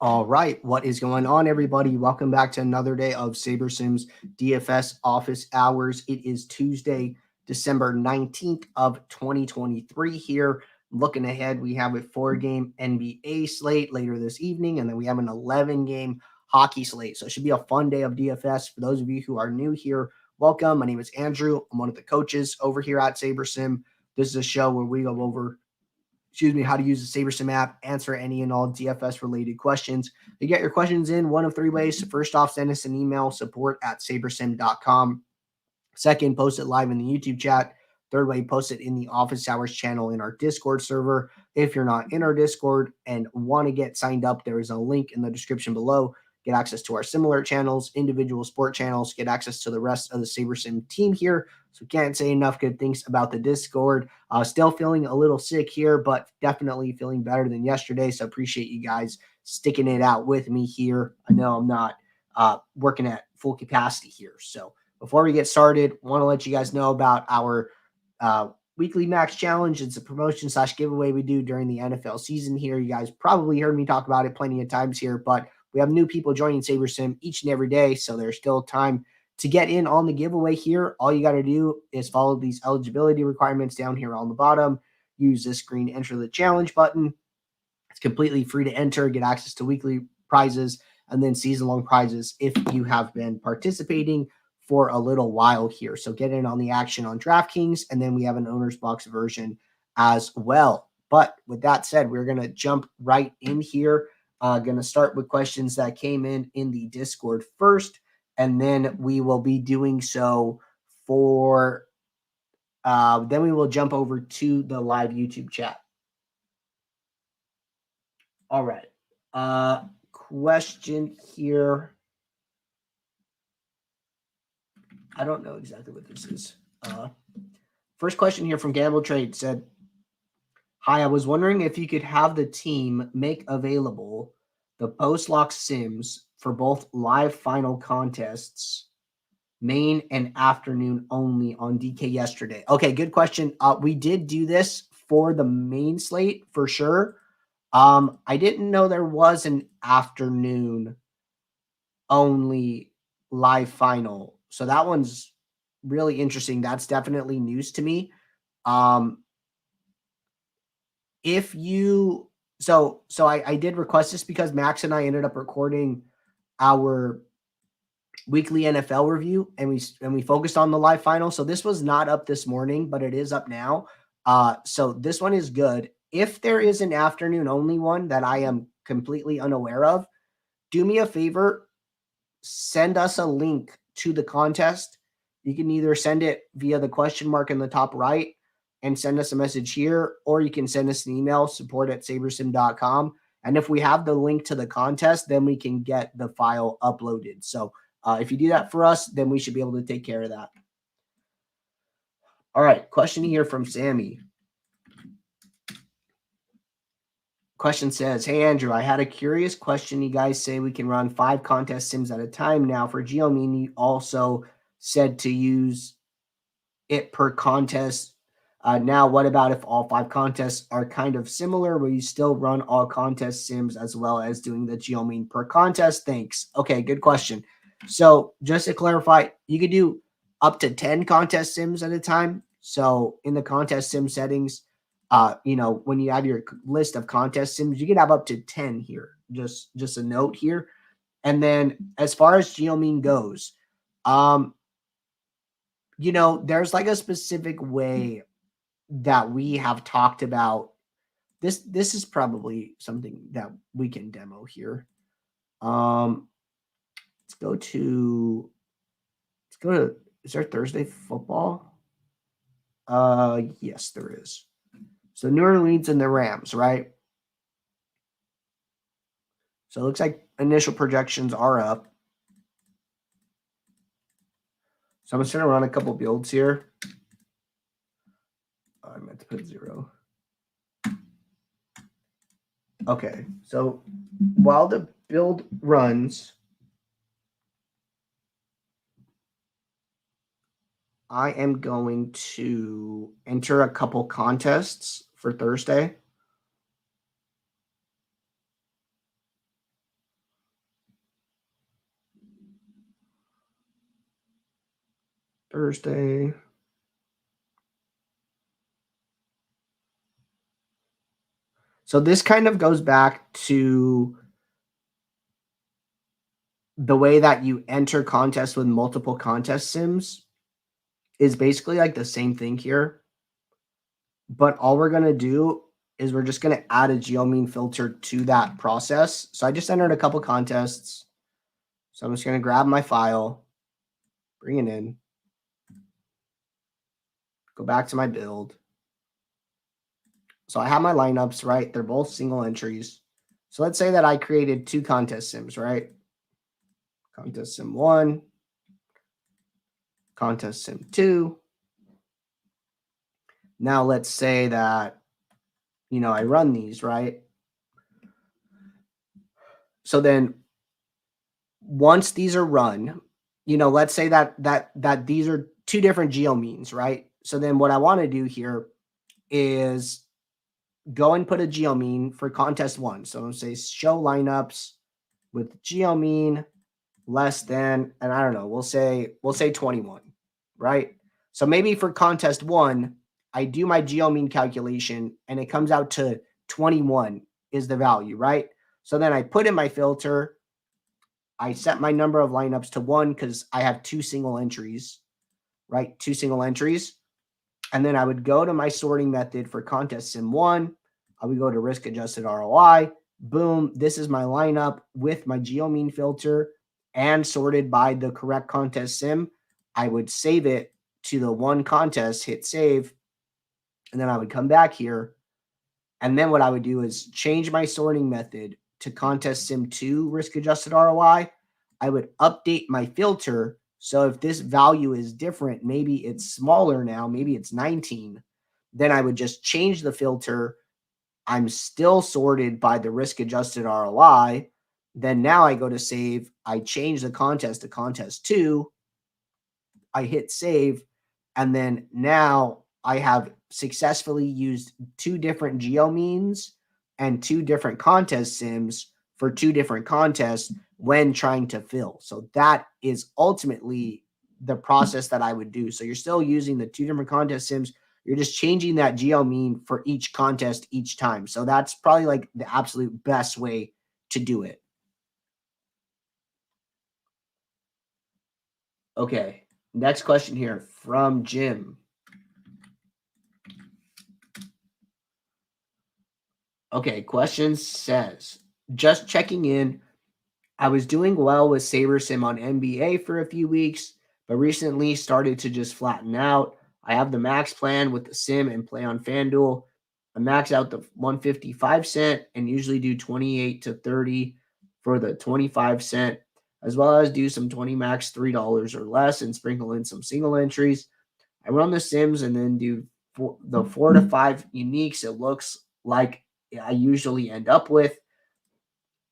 All right, what is going on, everybody? Welcome back to another day of SaberSim's DFS office hours. It is Tuesday, December 19th of 2023 here. Looking ahead, we have a 4-game NBA slate later this evening, and then we have an 11-game hockey slate. So it should be a fun day of DFS. For those of you who are new here, welcome. My name is Andrew. I'm one of the coaches over here at SaberSim. This is a show where we go over how to use the SaberSim app, answer any and all DFS related questions. You get your questions in one of three ways. First off, send us an email, support@sabersim.com. Second, post it live in the YouTube chat. Third way, post it in the office hours channel in our Discord server. If you're not in our Discord and want to get signed up, there is a link in the description below. Get access to our similar channels, individual sport channels, get access to the rest of the SaberSim team here. So can't say enough good things about the Discord. Still feeling a little sick here, but definitely feeling better than yesterday. So appreciate you guys sticking it out with me here. I know I'm not working at full capacity here. So before we get started, want to let you guys know about our weekly max challenge. It's a promotion/giveaway we do during the NFL season here. You guys probably heard me talk about it plenty of times here, but we have new people joining SaberSim each and every day, so there's still time to get in on the giveaway here. All you got to do is follow these eligibility requirements down here on the bottom. Use this green enter the challenge button. It's completely free to enter, get access to weekly prizes, and then season-long prizes if you have been participating for a little while here. So get in on the action on DraftKings, and then we have an owner's box version as well. But with that said, we're going to jump right in here. Going to start with questions that came in the Discord first, and then we will be doing so for then we will jump over to the live YouTube chat. All right. Question here. I don't know exactly what this is. First question here from Gamble Trade said, hi, I was wondering if you could have the team make available the post-lock sims for both live final contests, main and afternoon only on DK yesterday. Okay, good question. We did do this for the main slate for sure. I didn't know there was an afternoon only live final. So that one's really interesting. That's definitely news to me. If you so I did request this because Max and I ended up recording our weekly NFL review and we focused on the live final. So this was not up this morning, but it is up now. So this one is good. If there is an afternoon only one that I am completely unaware of, do me a favor, send us a link to the contest. You can either send it via the question mark in the top right and send us a message here, or you can send us an email, support@sabersim.com. And if we have the link to the contest, then we can get the file uploaded. So if you do that for us, then we should be able to take care of that. All right, question here from Sammy. Question says, hey, Andrew, I had a curious question. You guys say we can run 5 contest sims at a time now. For Geomini, you also said to use it per contest. Now, what about if all 5 contests are kind of similar? Will you still run all contest sims as well as doing the Geomini per contest? Thanks. Okay, good question. So just to clarify, you could do up to 10 contest sims at a time. So in the contest sim settings, when you have your list of contest sims, you can have up to 10 here. Just a note here. And then as far as Geomini goes, there's like a specific way that we have talked about. This is probably something that we can demo here. Let's go to is there Thursday football? Yes, there is. So New Orleans and the Rams, right? So it looks like initial projections are up. So I'm just going to run a couple builds here. I meant to put 0. Okay, so while the build runs, I am going to enter a couple contests for Thursday. Thursday. So this kind of goes back to the way that you enter contests with multiple contest sims is basically like the same thing here. But all we're going to do is we're just going to add a geomean filter to that process. So I just entered a couple contests. So I'm just going to grab my file, bring it in, go back to my build. So I have my lineups, right? They're both single entries. So let's say that I created 2 contest sims, right? Contest sim 1, contest sim 2. Now let's say that, I run these, right? So then once these are run, let's say that these are 2 different geomeans, right? So then what I want to do here is go and put a geomean for contest 1. So I'm say show lineups with geomean less than, and I don't know, we'll say 21, right? So maybe for contest 1, I do my geomean calculation and it comes out to 21 is the value, right? So then I put in my filter, I set my number of lineups to 1 because I have 2 single entries, right? 2 single entries. And then I would go to my sorting method for contest sim 1. I would go to risk adjusted ROI. Boom. This is my lineup with my geomean filter and sorted by the correct contest sim. I would save it to the one contest, hit save. And then I would come back here. And then what I would do is change my sorting method to contest sim 2 risk adjusted ROI. I would update my filter. So if this value is different, maybe it's smaller now, maybe it's 19, then I would just change the filter. I'm still sorted by the risk adjusted ROI. Then now I go to save. I change the contest to contest 2. I hit save. And then now I have successfully used 2 different geomeans and 2 different contest sims for 2 different contests when trying to fill. So that is ultimately the process that I would do. So you're still using the 2 different contest sims. You're just changing that geomean for each contest each time. So that's probably like the absolute best way to do it. Okay. Next question here from Jim. Okay, question says, just checking in. I was doing well with SaberSim on NBA for a few weeks, but recently started to just flatten out. I have the max plan with the sim and play on FanDuel. I max out the 155 cent and usually do 28 to 30 for the 25 cent, as well as do some 20 max $3 or less and sprinkle in some single entries. I run the sims and then do the 4 to 5 uniques. It looks like I usually end up with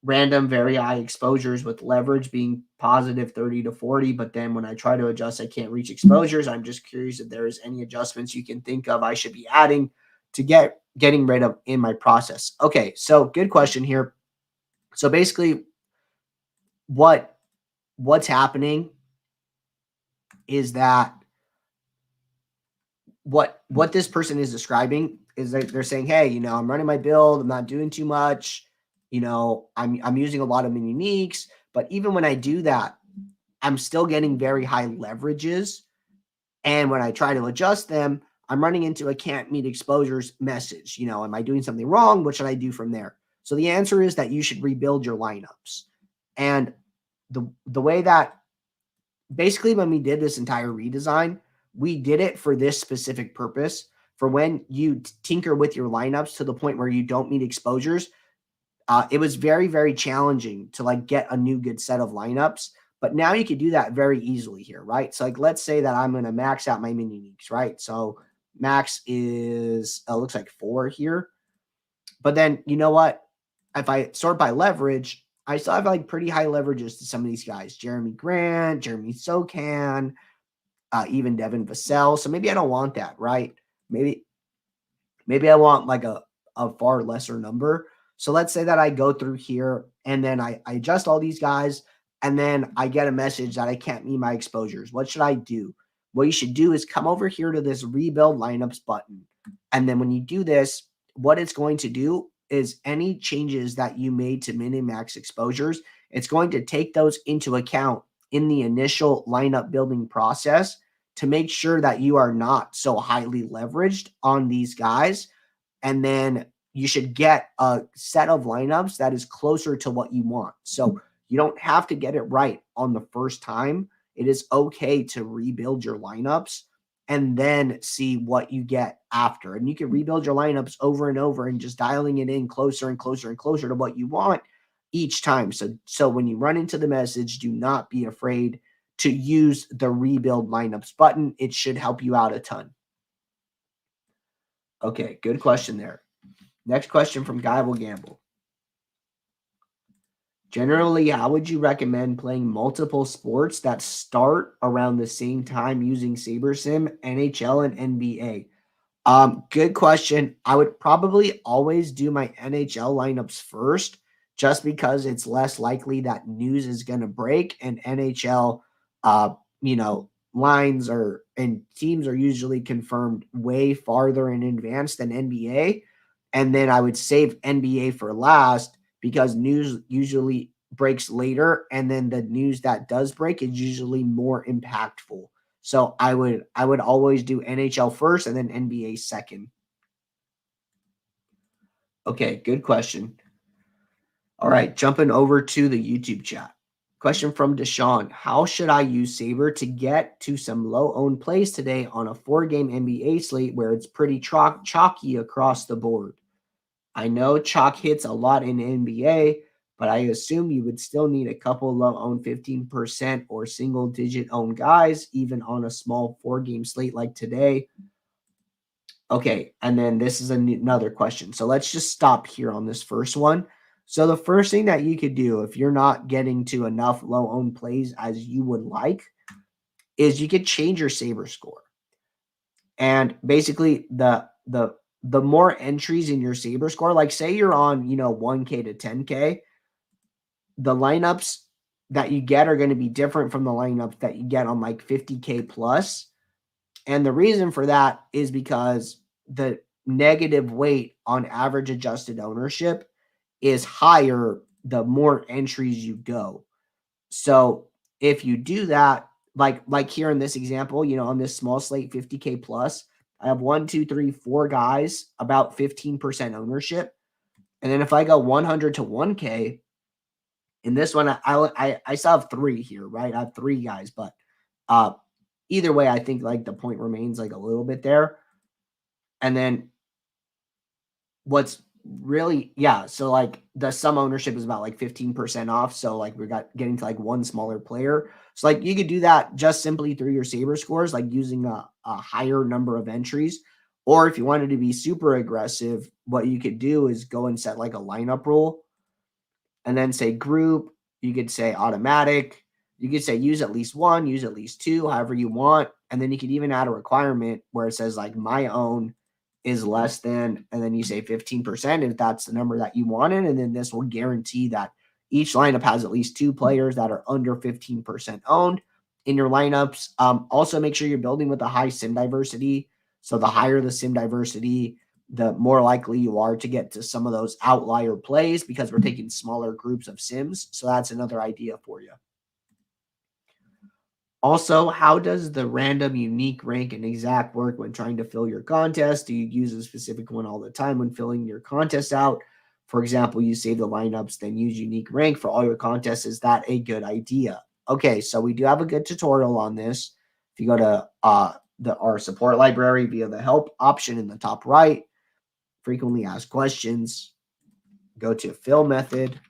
random very high exposures with leverage being positive 30 to 40. But then when I try to adjust, I can't reach exposures. I'm just curious if there is any adjustments you can think of I should be adding to getting rid of in my process. Okay, so good question here. So basically what's happening is that what this person is describing is that they're saying, hey, I'm running my build, I'm not doing too much, I'm using a lot of mini uniques, but even when I do that, I'm still getting very high leverages. And when I try to adjust them, I'm running into a can't meet exposures message. Am I doing something wrong? What should I do from there? So the answer is that you should rebuild your lineups. And the way that basically when we did this entire redesign, we did it for this specific purpose. For when you tinker with your lineups to the point where you don't meet exposures, it was very, very challenging to like get a new good set of lineups. But now you could do that very easily here, right? So like, let's say that I'm going to max out my mini uniques, right? So max is, looks like 4 here. But then you know what? If I sort by leverage, I still have like pretty high leverages to some of these guys. Jeremy Grant, Jeremy Socan, even Devin Vassell. So maybe I don't want that, right? Maybe I want like a far lesser number. So let's say that I go through here and then I adjust all these guys and then I get a message that I can't meet my exposures. What should I do? what you should do is come over here to this rebuild lineups button. And then when you do this, what it's going to do is any changes that you made to min and max exposures, it's going to take those into account in the initial lineup building process to make sure that you are not so highly leveraged on these guys. And then you should get a set of lineups that is closer to what you want. So you don't have to get it right on the first time. It is okay to rebuild your lineups and then see what you get after. And you can rebuild your lineups over and over and just dialing it in closer and closer and closer to what you want each time. So when you run into the message, do not be afraid to use the rebuild lineups button. It should help you out a ton. Okay, good question there. Next question from Guy Will Gamble. Generally, how would you recommend playing multiple sports that start around the same time using SaberSim, NHL, and NBA? Good question. I would probably always do my NHL lineups first, just because it's less likely that news is going to break, and NHL, lines and teams are usually confirmed way farther in advance than NBA. And then I would save NBA for last because news usually breaks later, and then the news that does break is usually more impactful. So I would always do NHL first and then NBA second. Okay, good question. All right, jumping over to the YouTube chat. Question from Deshaun. How should I use Saber to get to some low-owned plays today on a 4-game NBA slate where it's pretty chalky across the board? I know chalk hits a lot in NBA, but I assume you would still need a couple low-owned 15% or single-digit owned guys, even on a small 4-game slate like today. Okay, and then this is another question. So let's just stop here on this first one. So the first thing that you could do if you're not getting to enough low-owned plays as you would like is you could change your Saber score. And basically the more entries in your Saber score, like say you're on, 1K to 10K, the lineups that you get are going to be different from the lineups that you get on like 50K plus. And the reason for that is because the negative weight on average adjusted ownership is higher the more entries you go. So if you do that, like here in this example, on this small slate 50K plus, I have 1, 2, 3, 4 guys, about 15% ownership. And then if I go 100 to 1K, in this one, I still have 3 here, right? I have 3 guys, but either way, I think like the point remains like a little bit there. And then what's really, so like the sum ownership is about like 15% off. So like we got getting to like one smaller player. So like you could do that just simply through your Saber scores, like using a higher number of entries. Or if you wanted to be super aggressive, what you could do is go and set like a lineup rule and then say group. You could say automatic. You could say use at least 1, use at least 2, however you want. And then you could even add a requirement where it says like my own is less than, and then you say 15% if that's the number that you wanted. And then this will guarantee that each lineup has at least 2 players that are under 15% owned in your lineups. Also, make sure you're building with a high sim diversity. So the higher the sim diversity, the more likely you are to get to some of those outlier plays because we're taking smaller groups of sims. So that's another idea for you. Also, how does the random unique rank and exact work when trying to fill your contest? Do you use a specific one all the time when filling your contest out? For example, you save the lineups, then use unique rank for all your contests. Is that a good idea? Okay, so we do have a good tutorial on this. If you go to our support library via the help option in the top right, frequently asked questions, go to fill method.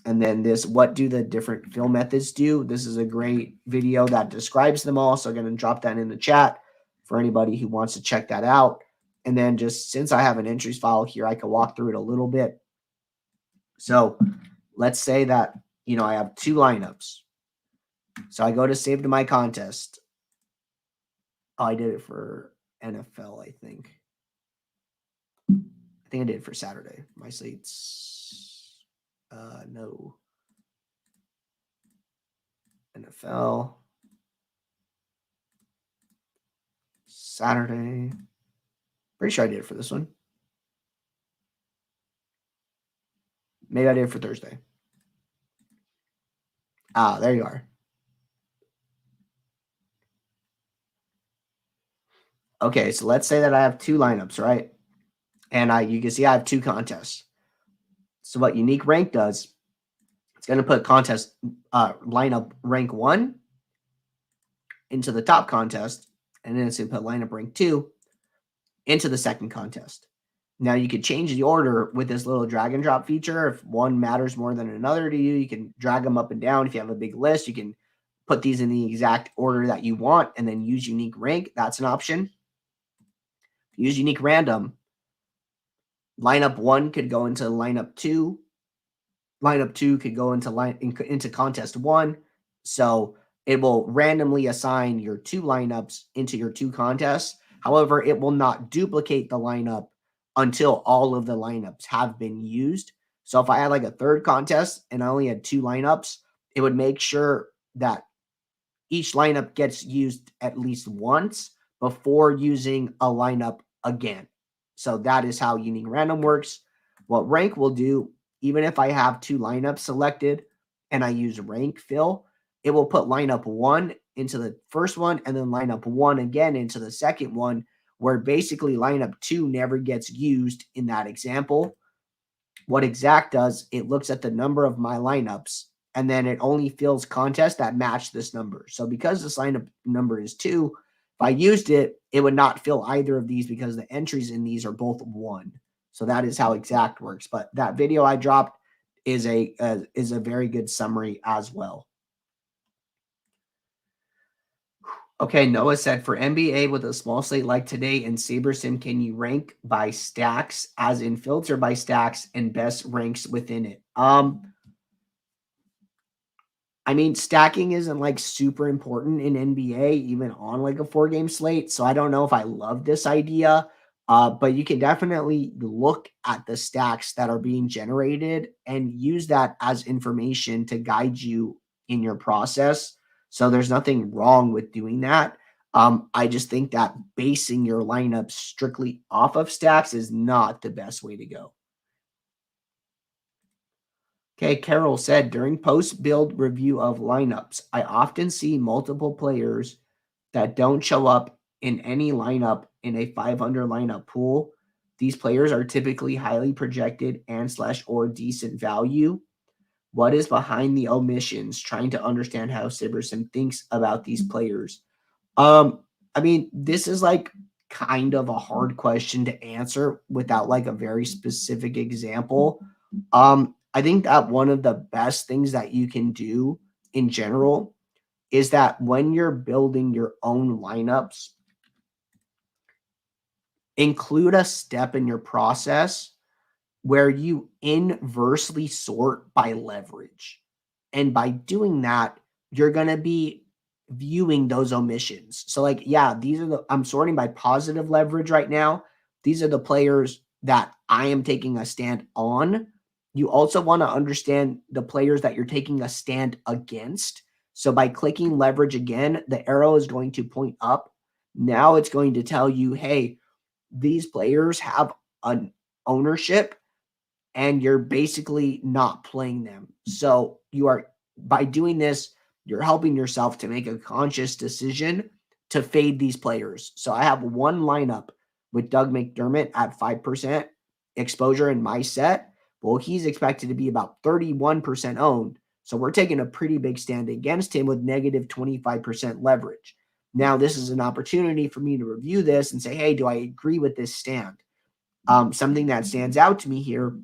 And then this, what do the different fill methods do? This is a great video that describes them all. So I'm going to drop that in the chat for anybody who wants to check that out. And then just since I have an entries file here, I can walk through it a little bit. So let's say that, I have 2 lineups. So I go to save to my contest. Oh, I did it for NFL, I think. I think I did it for Saturday. My slates. No. NFL. Saturday. Pretty sure I did it for this one. Maybe I did it for Thursday. Ah, there you are. Okay, so let's say that I have 2 lineups, right? And you can see I have 2 contests. So what unique rank does, it's going to put contest lineup rank 1 into the top contest, and then it's going to put lineup rank 2 into the second contest. Now you could change the order with this little drag and drop feature. If one matters more than another to you, you can drag them up and down. If you have a big list, you can put these in the exact order that you want and then use unique rank. That's an option. Use unique random. Lineup 1 could go into lineup 2. Lineup 2 could go into contest 1. So it will randomly assign your 2 lineups into your 2 contests. However, it will not duplicate the lineup until all of the lineups have been used. So if I had like a third contest and I only had 2 lineups, it would make sure that each lineup gets used at least once before using a lineup again. So that is how unique random works. What rank will do, even if I have 2 lineups selected and I use rank fill, it will put lineup 1 into the first one and then lineup 1 again into the second one, where basically lineup 2 never gets used in that example. What exact does, it looks at the number of my lineups and then it only fills contests that match this number. So because this lineup number is 2, if I used it, it would not fill either of these because the entries in these are both 1. So that is how exact works. But that video I dropped is a very good summary as well. Okay, Noah said, for NBA with a small slate like today in SaberSim, can you rank by stacks, as in filter by stacks and best ranks within it? I mean, stacking isn't like super important in NBA, even on like a 4-game slate. So I don't know if I love this idea. But you can definitely look at the stacks that are being generated and use that as information to guide you in your process. So there's nothing wrong with doing that. I just think that basing your lineup strictly off of stacks is not the best way to go. Okay, Carol said, during post-build review of lineups, I often see multiple players that don't show up in any lineup in a 500 lineup pool. These players are typically highly projected and / or decent value. What is behind the omissions? Trying to understand how SaberSim thinks about these players. I mean, this is like kind of a hard question to answer without like a very specific example. I think that one of the best things that you can do in general is that when you're building your own lineups, include a step in your process where you inversely sort by leverage. And by doing that, you're going to be viewing those omissions. So like, yeah, I'm sorting by positive leverage right now. These are the players that I am taking a stand on. You also want to understand the players that you're taking a stand against. So by clicking leverage again, the arrow is going to point up. Now it's going to tell you, hey, these players have an ownership and you're basically not playing them. So by doing this, you're helping yourself to make a conscious decision to fade these players. So I have one lineup with Doug McDermott at 5% exposure in my set. Well, he's expected to be about 31% owned. So we're taking a pretty big stand against him with negative 25% leverage. Now, this is an opportunity for me to review this and say, hey, do I agree with this stand? Something that stands out to me here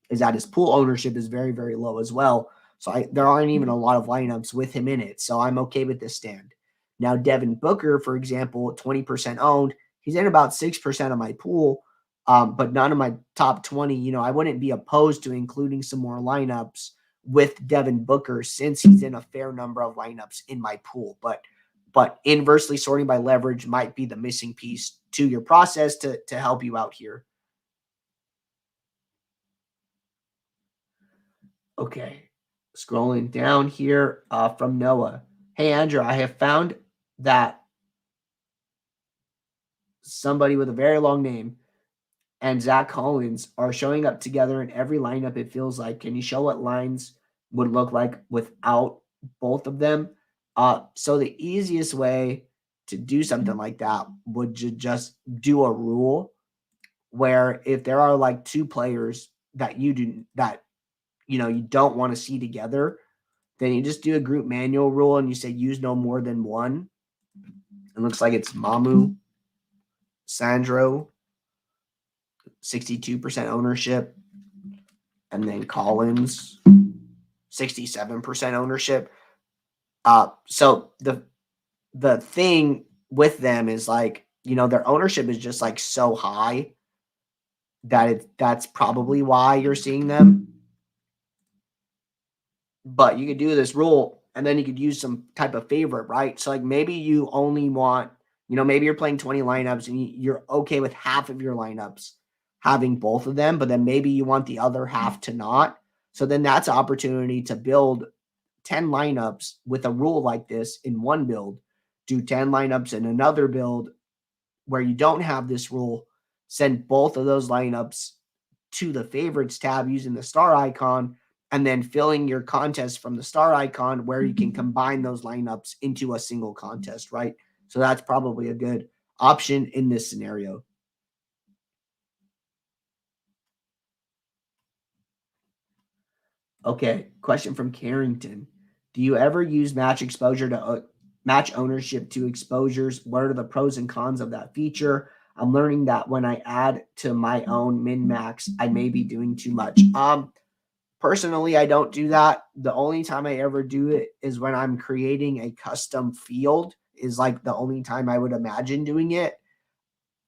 is that his pool ownership is very, very low as well. So there aren't even a lot of lineups with him in it. So I'm okay with this stand. Now, Devin Booker, for example, 20% owned. He's in about 6% of my pool, but none of my top 20. You know, I wouldn't be opposed to including some more lineups with Devin Booker since he's in a fair number of lineups in my pool. But inversely sorting by leverage might be the missing piece to your process to help you out here. Okay, scrolling down here from Noah. Hey, Andrew, I have found that somebody with a very long name, and Zach Collins are showing up together in every lineup, it feels like. Can you show what lines would look like without both of them? So the easiest way to do something like that would just do a rule where if there are like two players that you don't want to see together, then you just do a group manual rule and you say use no more than one. It looks like it's Mamu, Sandro, 62% ownership, and then Collins, 67% ownership. So the thing with them is like, their ownership is just like so high that that's probably why you're seeing them. But you could do this rule and then you could use some type of favorite, right? So like maybe you only want, maybe you're playing 20 lineups and you're okay with half of your lineups having both of them, but then maybe you want the other half to not. So then that's an opportunity to build 10 lineups with a rule like this in one build, do 10 lineups in another build where you don't have this rule, send both of those lineups to the favorites tab using the star icon, and then filling your contest from the star icon where you can combine those lineups into a single contest, right? So that's probably a good option in this scenario. Okay, question from Carrington. Do you ever use match exposure to match ownership to exposures? What are the pros and cons of that feature? I'm learning that when I add to my own min max, I may be doing too much. Personally, I don't do that. The only time I ever do it is when I'm creating a custom field, is like the only time I would imagine doing it.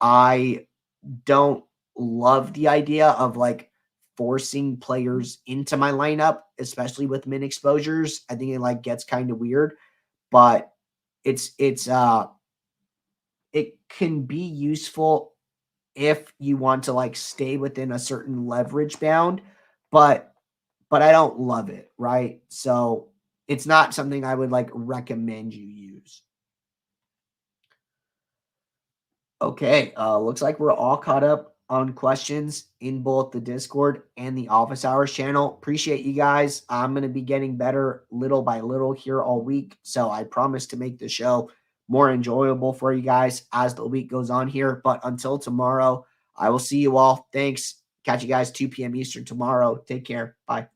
I don't love the idea of like forcing players into my lineup, especially with min exposures. I think it like gets kind of weird, but it can be useful if you want to like stay within a certain leverage bound, but I don't love it, right? So it's not something I would like recommend you use. Okay, looks like we're all caught up on questions in both the Discord and the Office Hours channel. Appreciate you guys. I'm going to be getting better little by little here all week, so I promise to make the show more enjoyable for you guys as the week goes on here. But until tomorrow, I will see you all. Thanks. Catch you guys 2 p.m. Eastern tomorrow. Take care. Bye.